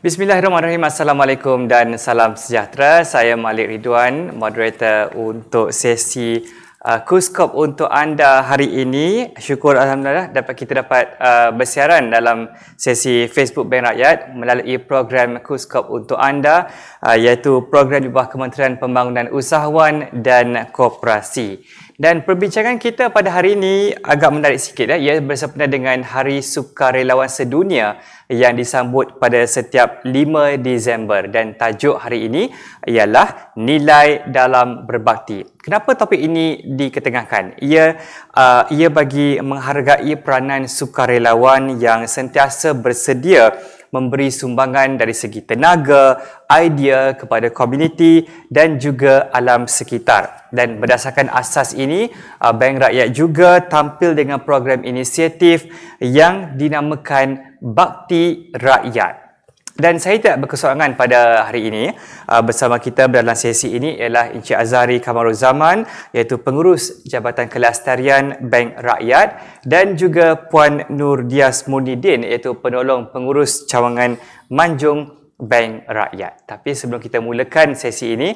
Bismillahirrahmanirrahim. Assalamualaikum dan salam sejahtera. Saya Malik Ridwan, moderator untuk sesi Kuskop untuk anda hari ini. Syukur Alhamdulillah kita dapat bersiaran dalam sesi Facebook Bank Rakyat melalui program Kuskop untuk anda, iaitu program di bawah Kementerian Pembangunan Usahawan dan Koperasi. Dan perbincangan kita pada hari ini agak menarik sikit. Ia bersempena dengan Hari Sukarelawan Sedunia yang disambut pada setiap 5 Disember. Dan tajuk hari ini ialah Nilai dalam Berbakti. Kenapa topik ini diketengahkan? Ia bagi menghargai peranan sukarelawan yang sentiasa bersedia memberi sumbangan dari segi tenaga, idea kepada komuniti dan juga alam sekitar. Dan berdasarkan asas ini, Bank Rakyat juga tampil dengan program inisiatif yang dinamakan Bakti Rakyat. Dan saya tidak berkesorangan pada hari ini. Bersama kita dalam sesi ini ialah Encik Azhari Kamaruzzaman, iaitu pengurus Jabatan Kelestarian Bank Rakyat, dan juga Puan Nur Dias Munidin, iaitu penolong pengurus cawangan Manjung Bank Rakyat. Tapi sebelum kita mulakan sesi ini,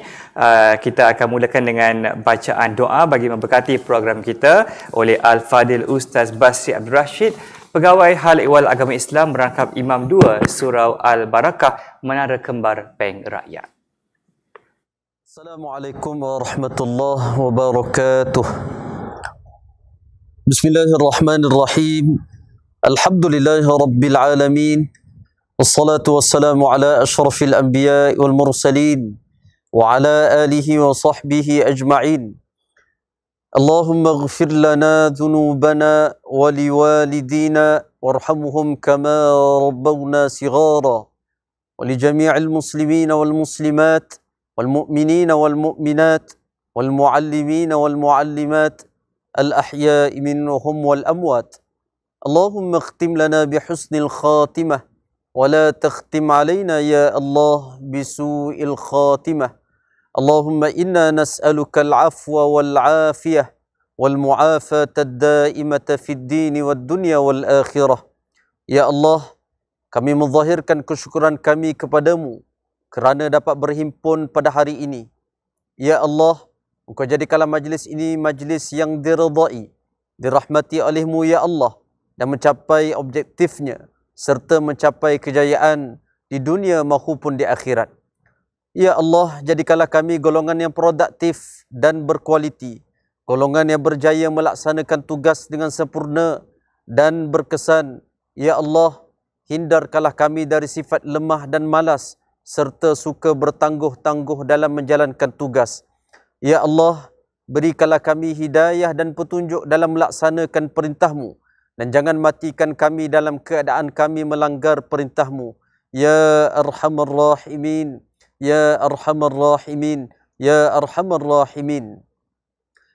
kita akan mulakan dengan bacaan doa bagi memberkati program kita oleh Al-Fadil Ustaz Basri Abdul Rashid, Pegawai Hal Ehwal Agama Islam merangkap Imam 2 Surau Al-Barakah, Menara Kembar Bank Rakyat. Assalamualaikum warahmatullahi wabarakatuh. Bismillahirrahmanirrahim. Alhamdulillahi rabbil alamin. Wassalatu wassalamu ala asyrafil anbiya'i wal mursalin wa ala alihi wa sahbihi ajma'in. اللهم اغفر لنا ذنوبنا ولوالدينا وارحمهم كما ربونا صغارا ولجميع المسلمين والمسلمات والمؤمنين والمؤمنات والمعلمين والمعلمات الأحياء منهم والأموات. اللهم اختم لنا بحسن الخاتمة ولا تختم علينا يا الله بسوء الخاتمة. اللهم إنا نسألك العفو والعافية والمعافاة الدائمة في الدين والدنيا والآخرة. Ya Allah, kami menzahirkan kesyukuran kami kepadamu kerana dapat berhimpun pada hari ini. Ya Allah, Engkau jadikanlah majlis ini majlis yang diridai, dirahmati olehmu ya Allah, dan mencapai objektifnya serta mencapai kejayaan di dunia maupun di akhirat. Ya Allah, jadikanlah kami golongan yang produktif dan berkualiti, golongan yang berjaya melaksanakan tugas dengan sempurna dan berkesan. Ya Allah, hindarkanlah kami dari sifat lemah dan malas serta suka bertangguh-tangguh dalam menjalankan tugas. Ya Allah, berikanlah kami hidayah dan petunjuk dalam melaksanakan perintah-Mu, dan jangan matikan kami dalam keadaan kami melanggar perintah-Mu. Ya Arhamar Rahimin, Ya Arhamar Rahimin, Ya Arhamar Rahimin.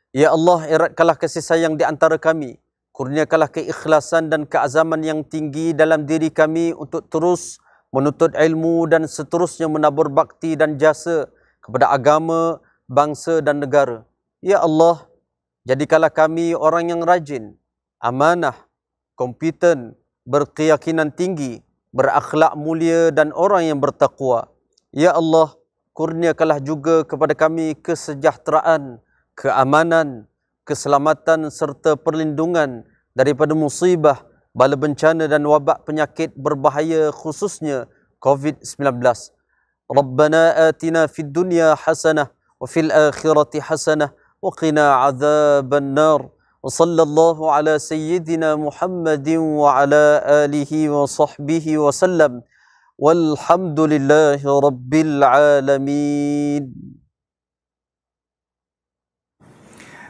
Ya Allah, eratkanlah kasih sayang di antara kami. Kurniakanlah keikhlasan dan keazaman yang tinggi dalam diri kami untuk terus menuntut ilmu dan seterusnya menabur bakti dan jasa kepada agama, bangsa dan negara. Ya Allah, jadikanlah kami orang yang rajin, amanah, kompeten, berkeyakinan tinggi, berakhlak mulia dan orang yang bertakwa. Ya Allah, kurniakanlah juga kepada kami kesejahteraan, keamanan, keselamatan serta perlindungan daripada musibah, bala bencana dan wabak penyakit berbahaya khususnya COVID-19. Rabbana atina fid dunya hasanah wa fil akhirati hasanah wa qina adzaban nar. Wa sallallahu ala sayyidina Muhammadin wa ala alihi wa sahbihi wa sallam. Walhamdulillahi Rabbil Alamin.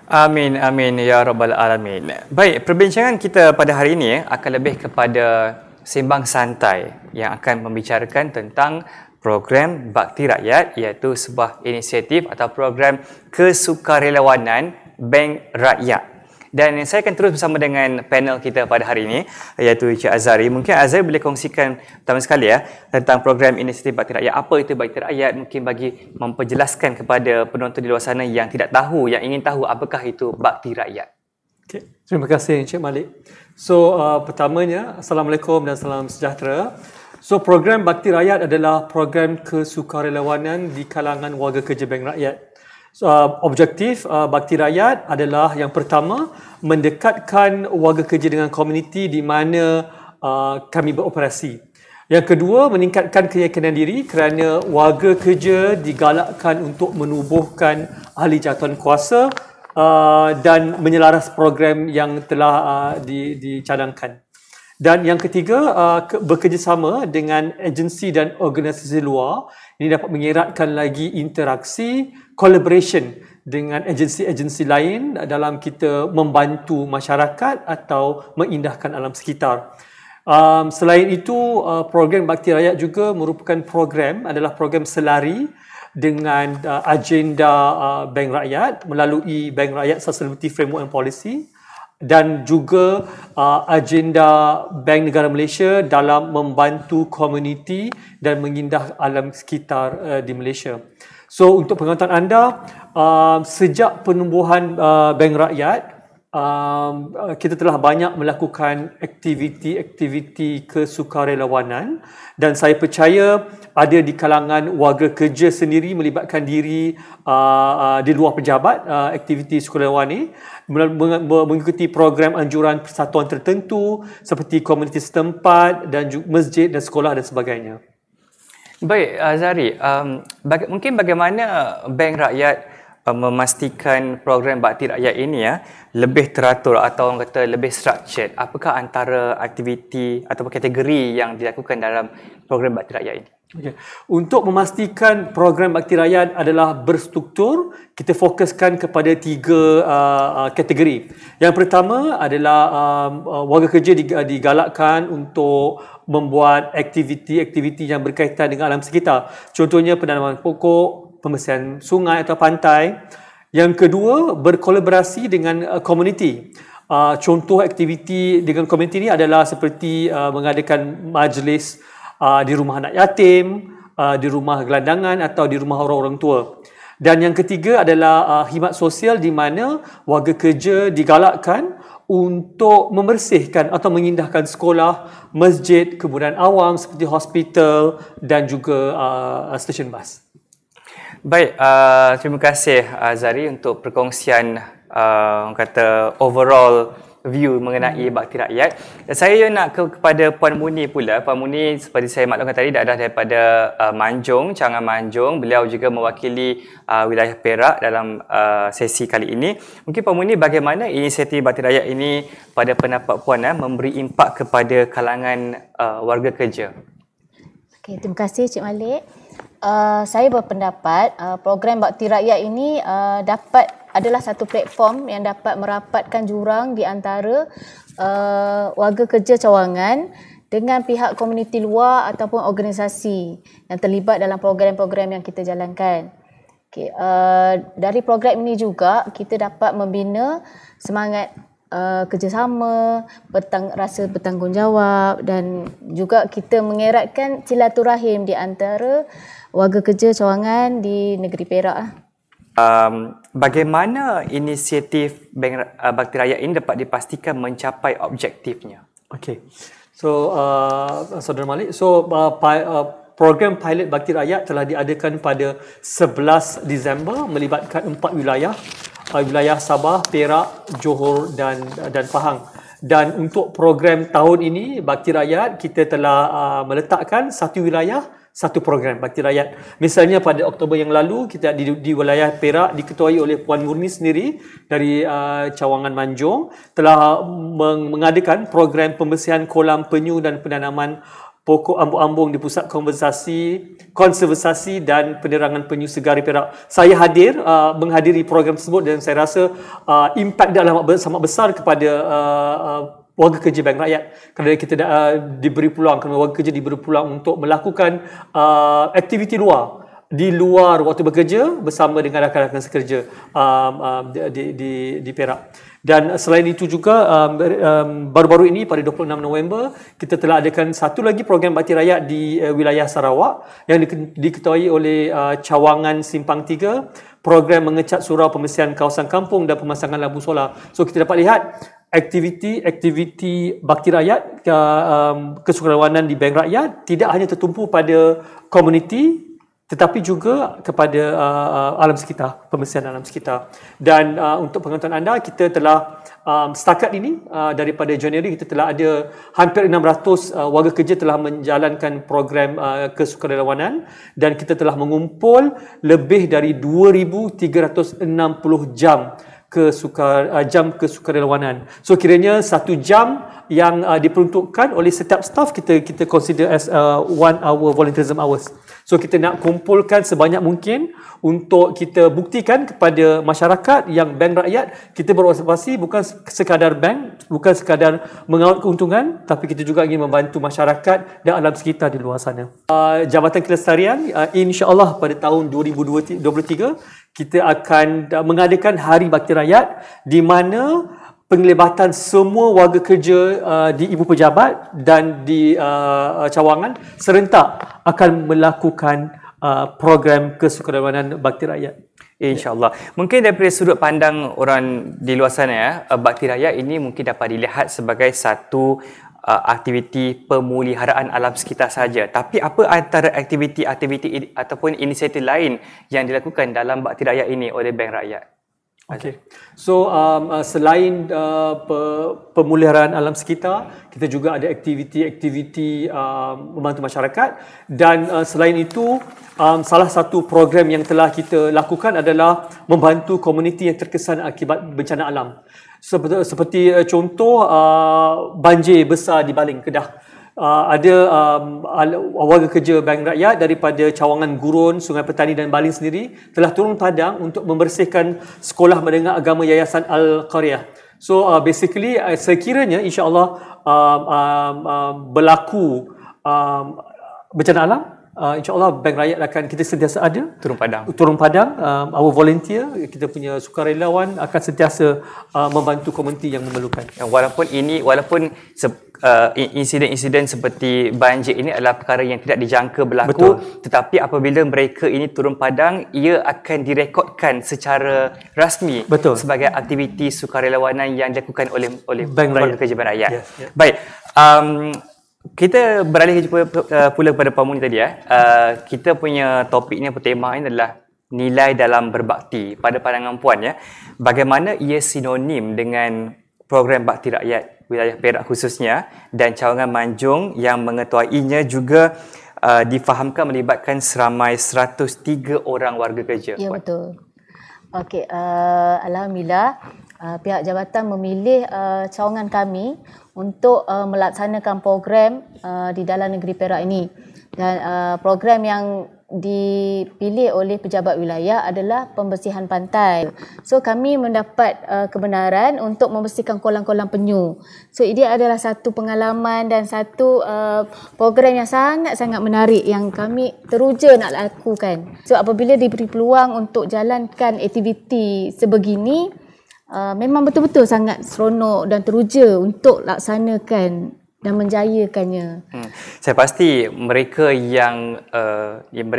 Amin, amin ya Rabbal Alamin. Baik, perbincangan kita pada hari ini akan lebih kepada sembang santai yang akan membicarakan tentang program Bakti Rakyat, iaitu sebuah inisiatif atau program kesukarelawanan Bank Rakyat. Dan saya akan terus bersama dengan panel kita pada hari ini, iaitu Encik Azhari. Mungkin Azhari boleh kongsikan pertama sekali tentang program inisiatif Bakti Rakyat. Apa itu Bakti Rakyat? Mungkin bagi memperjelaskan kepada penonton di luar sana yang tidak tahu, yang ingin tahu apakah itu Bakti Rakyat. Okay. Terima kasih Encik Malik. So, pertamanya, Assalamualaikum dan salam sejahtera. So program Bakti Rakyat adalah program kesukarelawanan di kalangan warga kerja Bank Rakyat. So, objektif Bakti Rakyat adalah yang pertama, mendekatkan warga kerja dengan komuniti di mana kami beroperasi. Yang kedua, meningkatkan keyakinan diri kerana warga kerja digalakkan untuk menubuhkan ahli jawatan kuasa dan menyelaras program yang telah dicadangkan. Dan yang ketiga, bekerjasama dengan agensi dan organisasi luar. Ini dapat mengeratkan lagi interaksi, collaboration dengan agensi-agensi lain dalam kita membantu masyarakat atau mengindahkan alam sekitar. Selain itu, program Bakti Rakyat juga merupakan adalah program selari dengan agenda Bank Rakyat melalui Bank Rakyat Sustainability Framework and Policy dan juga agenda Bank Negara Malaysia dalam membantu komuniti dan mengindah alam sekitar di Malaysia. So untuk pengetahuan anda, sejak penubuhan Bank Rakyat, kita telah banyak melakukan aktiviti-aktiviti kesukarelawanan dan saya percaya ada di kalangan warga kerja sendiri melibatkan diri di luar pejabat aktiviti sukarelawan ini mengikuti program anjuran persatuan tertentu seperti komuniti setempat dan juga masjid dan sekolah dan sebagainya. Baik, Azhari, mungkin bagaimana Bank Rakyat memastikan program Bakti Rakyat ini lebih teratur atau orang kata lebih structured? Apakah antara aktiviti atau kategori yang dilakukan dalam program Bakti Rakyat ini? Okay. Untuk memastikan program Bakti Rakyat adalah berstruktur, kita fokuskan kepada 3 kategori. Yang pertama adalah warga kerja digalakkan untuk membuat aktiviti-aktiviti yang berkaitan dengan alam sekitar. Contohnya penanaman pokok, pembersihan sungai atau pantai. Yang kedua, berkolaborasi dengan komuniti. Contoh aktiviti dengan komuniti ini adalah seperti mengadakan majlis di rumah anak yatim, di rumah gelandangan atau di rumah orang-orang tua. Dan yang ketiga adalah khidmat sosial di mana warga kerja digalakkan untuk membersihkan atau mengindahkan sekolah, masjid, kemudahan awam seperti hospital dan juga stesen bas. Baik, terima kasih Azhari untuk perkongsian kata overall view mengenai Bakti Rakyat. Saya nak kepada Puan Muni pula. Puan Muni seperti saya maklumkan tadi adalah daripada Manjung, Cawangan Manjung. Beliau juga mewakili wilayah Perak dalam sesi kali ini. Mungkin Puan Muni, bagaimana inisiatif Bakti Rakyat ini pada pendapat Puan memberi impak kepada kalangan warga kerja? Okay, terima kasih Cik Malik. Saya berpendapat program Bakti Rakyat ini adalah satu platform yang dapat merapatkan jurang di antara warga kerja Cawangan dengan pihak komuniti luar ataupun organisasi yang terlibat dalam program-program yang kita jalankan. Okay, dari program ini juga kita dapat membina semangat kerjasama, rasa bertanggungjawab dan juga kita mengeratkan silaturahim di antara warga kerja Cawangan di negeri Perak. Bagaimana inisiatif Bank Bakti Rakyat ini dapat dipastikan mencapai objektifnya? Okey. So, Saudara Malik, program pilot Bakti Rakyat telah diadakan pada 11 Disember melibatkan 4 wilayah. Wilayah Sabah, Perak, Johor dan Pahang. Dan untuk program tahun ini, Bakti Rakyat, kita telah meletakkan satu wilayah, satu program Bakti Rakyat. Misalnya pada Oktober yang lalu, kita di wilayah Perak diketuai oleh Puan Murni sendiri dari Cawangan Manjung telah mengadakan program pembersihan kolam penyu dan penanaman pokok ambung-ambung di Pusat Konservasi dan Penerangan Penyu Segar di Perak. Saya menghadiri program tersebut dan saya rasa impak dia sangat besar kepada warga kerja Bank Rakyat kerana kita diberi peluang, kerana warga kerja diberi peluang untuk melakukan aktiviti luar di luar waktu bekerja bersama dengan rakan-rakan sekerja di Perak. Dan selain itu juga baru-baru ini pada 26 November kita telah adakan satu lagi program Bakti Rakyat di wilayah Sarawak yang diketuai oleh Cawangan Simpang 3, program mengecat surau pembersihan kawasan kampung dan pemasangan lampu solar. So kita dapat lihat aktiviti bakti rakyat, kesukarelawanan di Bank Rakyat tidak hanya tertumpu pada komuniti tetapi juga kepada alam sekitar, pembersihan alam sekitar. Dan untuk penonton anda, kita telah setakat ini daripada Januari kita telah ada hampir 600 warga kerja telah menjalankan program kesukarelawanan dan kita telah mengumpul lebih dari 2,360 jam jam kesukarelawanan. So kiranya 1 jam yang diperuntukkan oleh setiap staff kita consider as 1 hour volunteerism hours. So kita nak kumpulkan sebanyak mungkin untuk kita buktikan kepada masyarakat yang bank rakyat kita berorganisasi bukan sekadar bank, bukan sekadar mengawal keuntungan, tapi kita juga ingin membantu masyarakat dan alam sekitar di luar sana. Jabatan Kelestarian insya-Allah pada tahun 2023 kita akan mengadakan Hari Bakti Rakyat di mana penglibatan semua warga kerja di Ibu Pejabat dan di cawangan serentak akan melakukan program kesukarelawanan Bakti Rakyat. InsyaAllah. Mungkin daripada sudut pandang orang di luar sana ya, Bakti Rakyat ini mungkin dapat dilihat sebagai satu aktiviti pemuliharaan alam sekitar saja. Tapi apa antara aktiviti ataupun inisiatif lain yang dilakukan dalam Bakti Rakyat ini oleh Bank Rakyat? Okay. So selain pemuliharaan alam sekitar, kita juga ada aktiviti-aktiviti membantu masyarakat dan selain itu salah satu program yang telah kita lakukan adalah membantu komuniti yang terkesan akibat bencana alam. Seperti contoh banjir besar di Baling, Kedah. Ada warga kerja Bank Rakyat daripada cawangan Gurun, Sungai Petani dan Baling sendiri telah turun padang untuk membersihkan sekolah menengah agama Yayasan Al-Qaryah. So basically sekiranya insya-Allah berlaku bencana alam, insya-Allah Bank Rakyat akan kita sentiasa ada turun padang, our volunteer, kita punya sukarelawan akan sentiasa membantu komuniti yang memerlukan. Walaupun insiden-insiden seperti banjir ini adalah perkara yang tidak dijangka berlaku. Betul. Tetapi apabila mereka ini turun padang, ia akan direkodkan secara rasmi. Betul. Sebagai aktiviti sukarelawanan yang dilakukan oleh Bank kerja Bank Rakyat. Yes, yes. Baik. Kita beralih pula kepada Pak Muni tadi. Kita punya topik ni, tema ini adalah nilai dalam berbakti. Pada pandangan Puan, bagaimana ia sinonim dengan program Bakti Rakyat wilayah Perak khususnya dan cawangan Manjung yang mengetuainya juga difahamkan melibatkan seramai 103 orang warga kerja. Ya, betul. Okey, alhamdulillah pihak jabatan memilih cawangan kami untuk melaksanakan program di dalam negeri Perak ini. Dan program yang dipilih oleh pejabat wilayah adalah pembersihan pantai. So kami mendapat kebenaran untuk membersihkan kolam-kolam penyu. So ini adalah satu pengalaman dan satu program yang sangat-sangat menarik yang kami teruja nak lakukan. So apabila diberi peluang untuk jalankan aktiviti sebegini, memang betul-betul sangat seronok dan teruja untuk laksanakan dan menjayakannya. Saya pasti mereka yang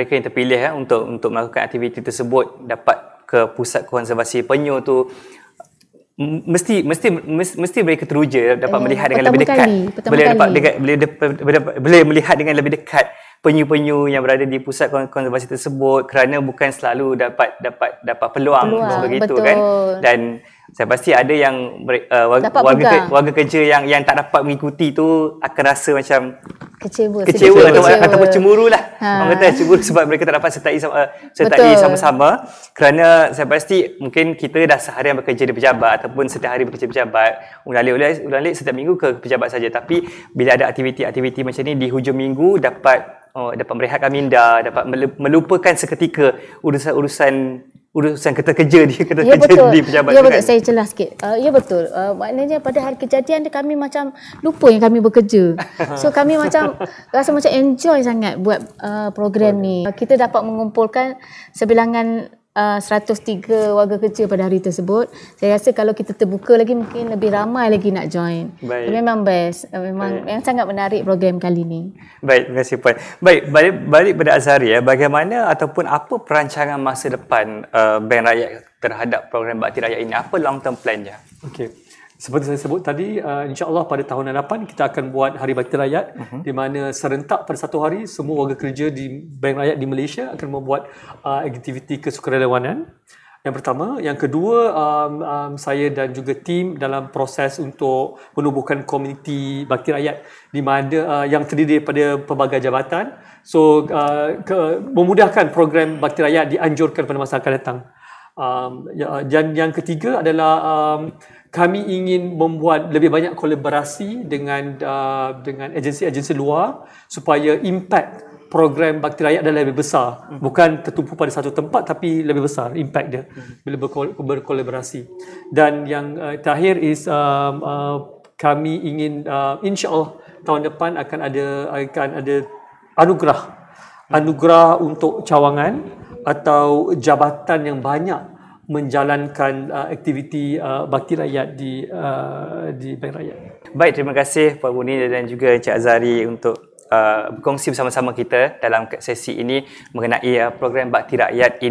terpilih untuk melakukan aktiviti tersebut dapat ke pusat konservasi penyu tu mesti mereka teruja dapat melihat dengan lebih dekat. Boleh melihat dengan lebih dekat penyu-penyu yang berada di pusat konservasi tersebut kerana bukan selalu dapat peluang begitu betul. Kan. Dan saya pasti ada yang warga kerja yang tak dapat mengikuti tu akan rasa macam kecewa ataupun cemburu lah. Orang kata cemburu sebab mereka tak dapat sertai sama-sama kerana saya pasti mungkin kita dah seharian bekerja di pejabat ataupun setiap hari bekerja di pejabat, ulang-alik setiap minggu ke pejabat saja, tapi bila ada aktiviti-aktiviti macam ni di hujung minggu dapat merehatkan minda, dapat melupakan seketika urusan kerja di pejabat. Ya betul, saya celah sikit. Ya betul. Maknanya pada hari kejadian kami macam lupa yang kami bekerja. So kami macam rasa macam enjoy sangat buat program ni. Kita dapat mengumpulkan sebilangan 103 warga kerja pada hari tersebut. Saya rasa kalau kita terbuka lagi mungkin lebih ramai lagi nak join. Baik. Memang best. Memang yang sangat menarik program kali ni. Baik, terima kasih Puan. Baik, balik pada Azhari bagaimana ataupun apa perancangan masa depan Bank Rakyat terhadap program Bakti Rakyat ini? Apa long term plan-nya? Okey. Seperti saya sebut tadi, insya-Allah pada tahun hadapan kita akan buat Hari Bakti Rakyat di mana serentak pada satu hari semua warga kerja di Bank Rakyat di Malaysia akan membuat aktiviti kesukarelawanan. Yang pertama, yang kedua, saya dan juga tim dalam proses untuk menubuhkan komuniti Bakti Rakyat di mana yang terdiri daripada pelbagai jabatan. So memudahkan program Bakti Rakyat dianjurkan pada masa akan datang. Dan yang ketiga adalah kami ingin membuat lebih banyak kolaborasi dengan agensi-agensi luar supaya impact program Bakti Rakyat adalah lebih besar. Bukan tertumpu pada satu tempat tapi lebih besar impact dia bila berkolaborasi. Dan yang terakhir is kami ingin insya-Allah tahun depan akan ada anugerah untuk cawangan atau jabatan yang banyak menjalankan aktiviti bakti rakyat di Bank Rakyat. Baik, terima kasih Puan Munir dan juga Encik Azhari untuk berkongsi bersama-sama kita dalam sesi ini mengenai program Bakti Rakyat,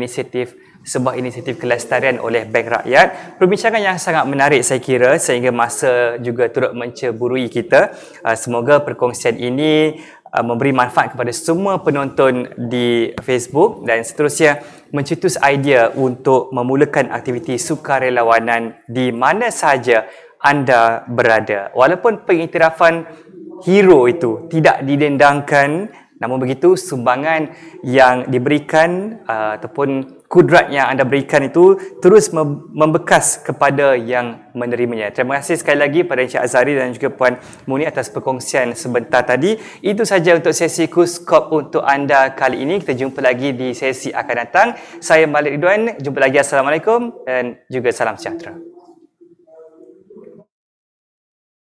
sebuah inisiatif kelestarian oleh Bank Rakyat. Perbincangan yang sangat menarik saya kira, sehingga masa juga turut menceburui kita. Semoga perkongsian ini memberi manfaat kepada semua penonton di Facebook dan seterusnya mencetus idea untuk memulakan aktiviti sukarelawanan di mana sahaja anda berada. Walaupun pengiktirafan hero itu tidak didendangkan, namun begitu sumbangan yang diberikan ataupun kudrat yang anda berikan itu terus membekas kepada yang menerimanya. Terima kasih sekali lagi pada Encik Azhari dan juga Puan Munir atas perkongsian sebentar tadi. Itu saja untuk sesi KUSKOP untuk anda kali ini. Kita jumpa lagi di sesi akan datang. Saya Malik Ridwan. Jumpa lagi. Assalamualaikum dan juga salam sejahtera.